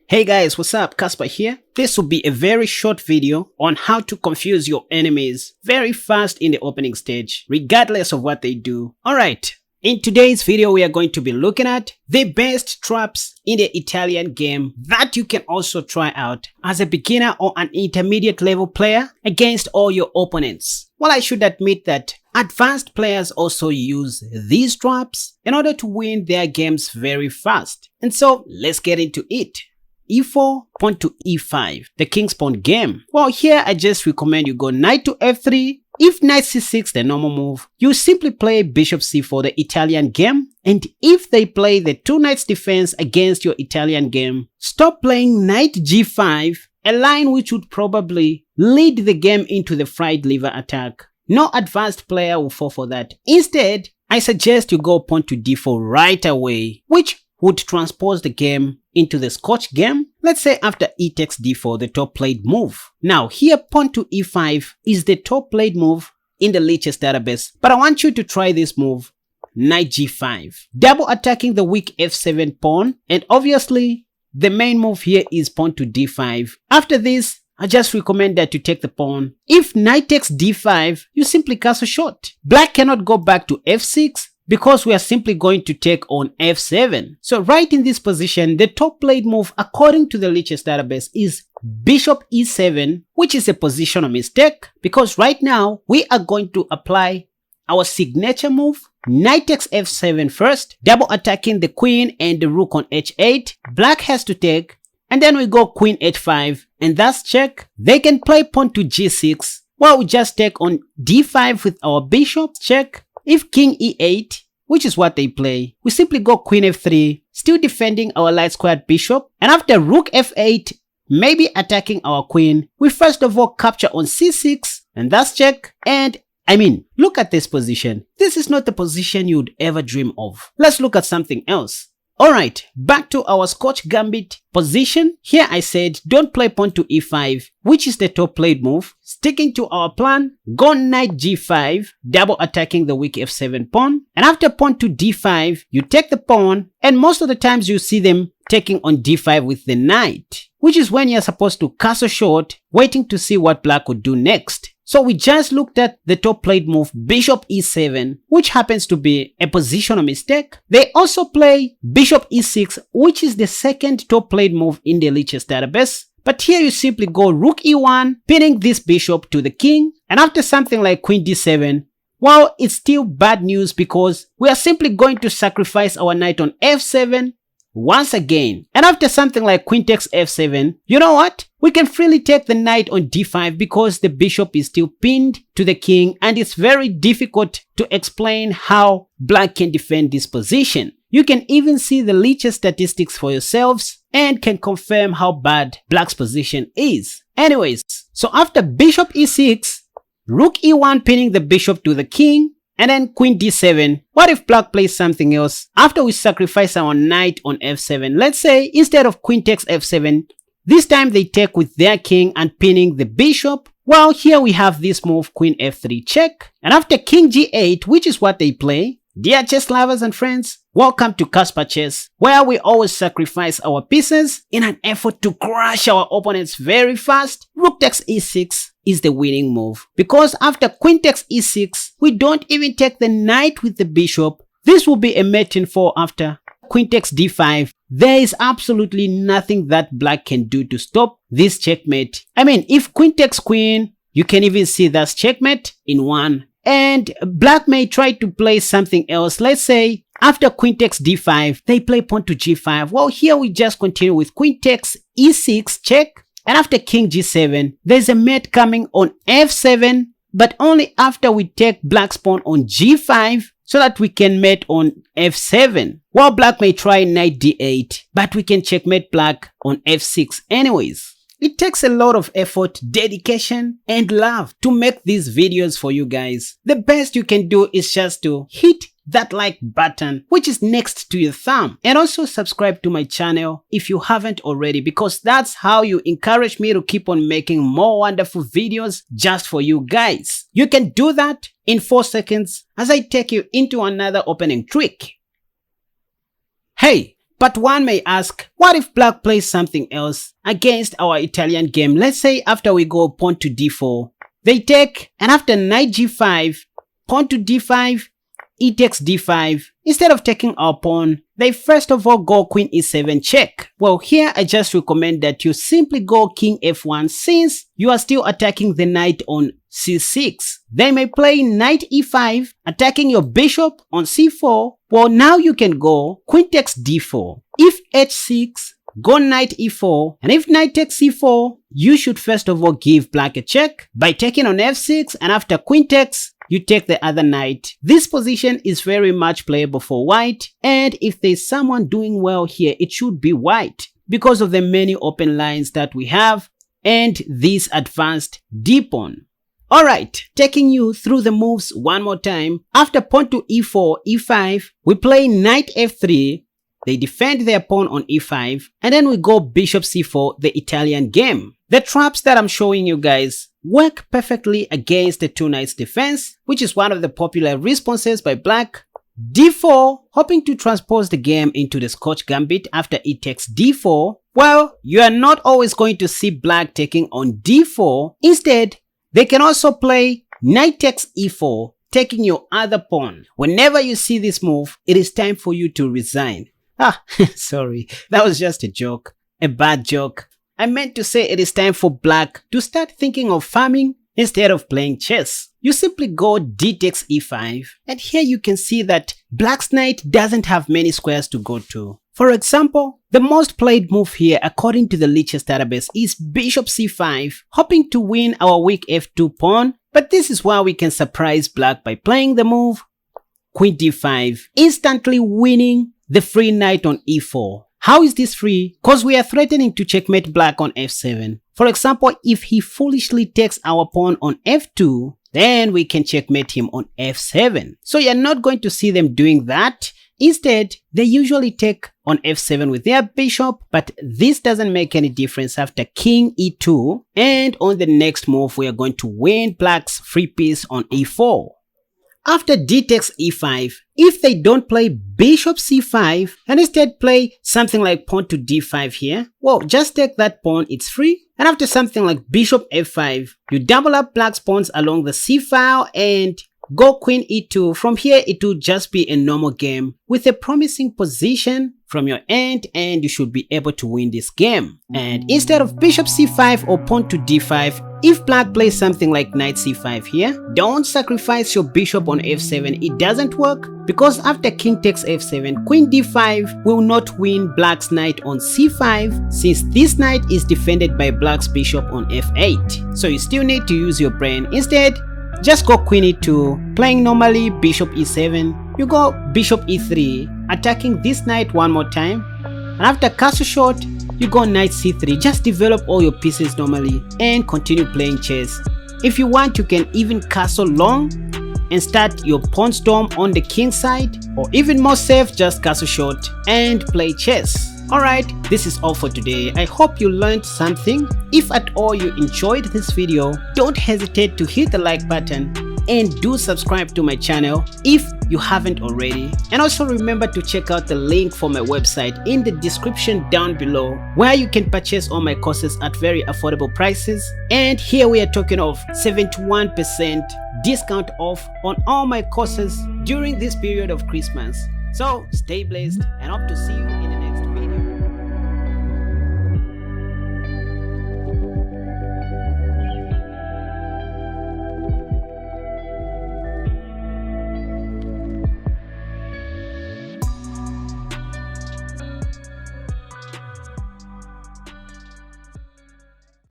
Hey guys, what's up? Casper here. This will be a very short video on how to confuse your enemies very fast in the opening stage, regardless of what they do. Alright, in today's video we are going to be looking at the best traps in the Italian game that you can also try out as a beginner or an intermediate level player against all your opponents. Well, I should admit that advanced players also use these traps in order to win their games very fast. And so let's get into it. E4, pawn to E5, the king's pawn game. Well, here I just recommend you go knight to F3. If knight C6, the normal move, you simply play bishop C4, the Italian game. And if they play the two knights defense against your Italian game, stop playing knight G5, a line which would probably lead the game into the fried liver attack. No advanced player will fall for that. Instead, I suggest you go pawn to D4 right away, which would transpose the game into the Scotch game. Let's say after E takes D4, the top played move. Now here pawn to E5 is the top played move in the Lichess database, but I want you to try this move, knight G5, double attacking the weak F7 pawn, and obviously the main move here is pawn to D5. After this, I just recommend that you take the pawn. If knight takes D5, you simply castle short. Black cannot go back to F6 because we are simply going to take on F7. So right in this position, the top played move according to the Lichess database is bishop E7, which is a positional mistake because right now we are going to apply our signature move, knight takes F7 first, double attacking the queen and the rook on H8. Black has to take, and then we go queen H5, and that's check. They can play pawn to G6. Well, we just take on D5 with our bishop, check. If king E8, which is what they play, we simply go queen F3, still defending our light squared bishop. And after rook F8, maybe attacking our queen, we first of all capture on C6, and that's check. And I mean, look at this position. This is not the position you'd ever dream of. Let's look at something else. Alright, back to our Scotch Gambit position. Here I said don't play pawn to E5, which is the top played move. Sticking to our plan, go knight G5, double attacking the weak F7 pawn. And after pawn to D5, you take the pawn, and most of the times you see them taking on D5 with the knight, which is when you're supposed to castle short, waiting to see what black would do next. So we just looked at the top played move bishop E7, which happens to be a positional mistake. They also play bishop E6, which is the second top played move in the Lichess database. But here you simply go rook E1, pinning this bishop to the king. And after something like queen D7, well, it's still bad news because we are simply going to sacrifice our knight on F7 once again. And after something like queen takes F7, you know what? We can freely take the knight on D5 because the bishop is still pinned to the king, and it's very difficult to explain how black can defend this position. You can even see the Lichess statistics for yourselves and can confirm how bad black's position is. Anyways, so after bishop E6, rook E1 pinning the bishop to the king, and then queen D7. What if black plays something else? After we sacrifice our knight on F7, let's say instead of queen takes F7, this time they take with their king and pinning the bishop. Well, here we have this move, queen F3 check. And after king G8, which is what they play, dear chess lovers and friends, welcome to Casper Chess, where we always sacrifice our pieces in an effort to crush our opponents very fast. Rook takes E6 is the winning move because after queen takes E6, we don't even take the knight with the bishop. This will be a mate in 4 after queen takes D5. There is absolutely nothing that black can do to stop this checkmate. I mean, if queen takes queen, you can even see that's checkmate in 1. And black may try to play something else. Let's say after queen takes D5, they play pawn to G5. Well, here we just continue with queen takes E6 check. And after king G7, there's a mate coming on F7, but only after we take black's pawn on G5 so that we can mate on F7. While black may try knight D8, but we can checkmate black on F6 anyways. It takes a lot of effort, dedication, and love to make these videos for you guys. The best you can do is just to hit that like button, which is next to your thumb, and also subscribe to my channel if you haven't already, because that's how you encourage me to keep on making more wonderful videos just for you guys. You can do that in 4 seconds as I take you into another opening trick. Hey, But one may ask, what if black plays something else against our Italian game? Let's say after we go pawn to d4, they take, and after knight g5, pawn to d5, e takes d5. Instead of taking our pawn, they first of all go queen e7 check. Well, here I just recommend that you simply go king f1 since you are still attacking the knight on c6. They may play knight e5, attacking your bishop on c4. Well, now you can go queen takes d4. If h6, go knight e4, and if knight takes c4, you should first of all give black a check by taking on f6, and after queen takes, you take the other knight. This position is very much playable for white, and if there's someone doing well here, it should be white because of the many open lines that we have and this advanced d-pawn. Alright, taking you through the moves one more time. After pawn to e4, e5, we play knight f3. They defend their pawn on e5, and then we go bishop c4, the Italian game. The traps that I'm showing you guys work perfectly against the two knights defense, which is one of the popular responses by black. d4, hoping to transpose the game into the Scotch Gambit after e takes d4. Well, you are not always going to see black taking on d4. Instead, they can also play knight takes e4, taking your other pawn. Whenever you see this move, it is time for you to resign. Sorry, that was just a joke, a bad joke. I meant to say it is time for black to start thinking of farming instead of playing chess. You simply go d takes e5, and here you can see that black's knight doesn't have many squares to go to. For example, the most played move here according to the Lichess database is bishop c5, hoping to win our weak f2 pawn, but this is where we can surprise black by playing the move queen d5, instantly winning the free knight on e4. How is this free? Because we are threatening to checkmate black on f7. For example, if he foolishly takes our pawn on f2, then we can checkmate him on f7. So you're not going to see them doing that. Instead, they usually take on f7 with their bishop, but this doesn't make any difference after king e2. And on the next move, we are going to win black's free piece on e4. After d takes e5, if they don't play bishop c5 and instead play something like pawn to d5 here, well, just take that pawn, it's free. And after something like bishop f5, you double up black's pawns along the c file and go queen e2. From here, it will just be a normal game with a promising position from your end, and you should be able to win this game. And instead of bishop c5 or pawn to d5, if black plays something like knight c5 here, don't sacrifice your bishop on f7. It doesn't work because after king takes f7, queen d5 will not win black's knight on c5 since this knight is defended by black's bishop on f8. So you still need to use your brain. Instead, just go queen e2, playing normally bishop e7, you go bishop e3, attacking this knight one more time, and after castle shot, you go knight c3, just develop all your pieces normally and continue playing chess. If you want, you can even castle long and start your pawn storm on the king side, or even more safe, just castle short and play chess. Alright, this is all for today. I hope you learned something. If at all you enjoyed this video, don't hesitate to hit the like button and do subscribe to my channel if you haven't already. And also remember to check out the link for my website in the description down below, where you can purchase all my courses at very affordable prices. And here we are talking of 71% discount off on all my courses during this period of Christmas. So stay blessed and hope to see you in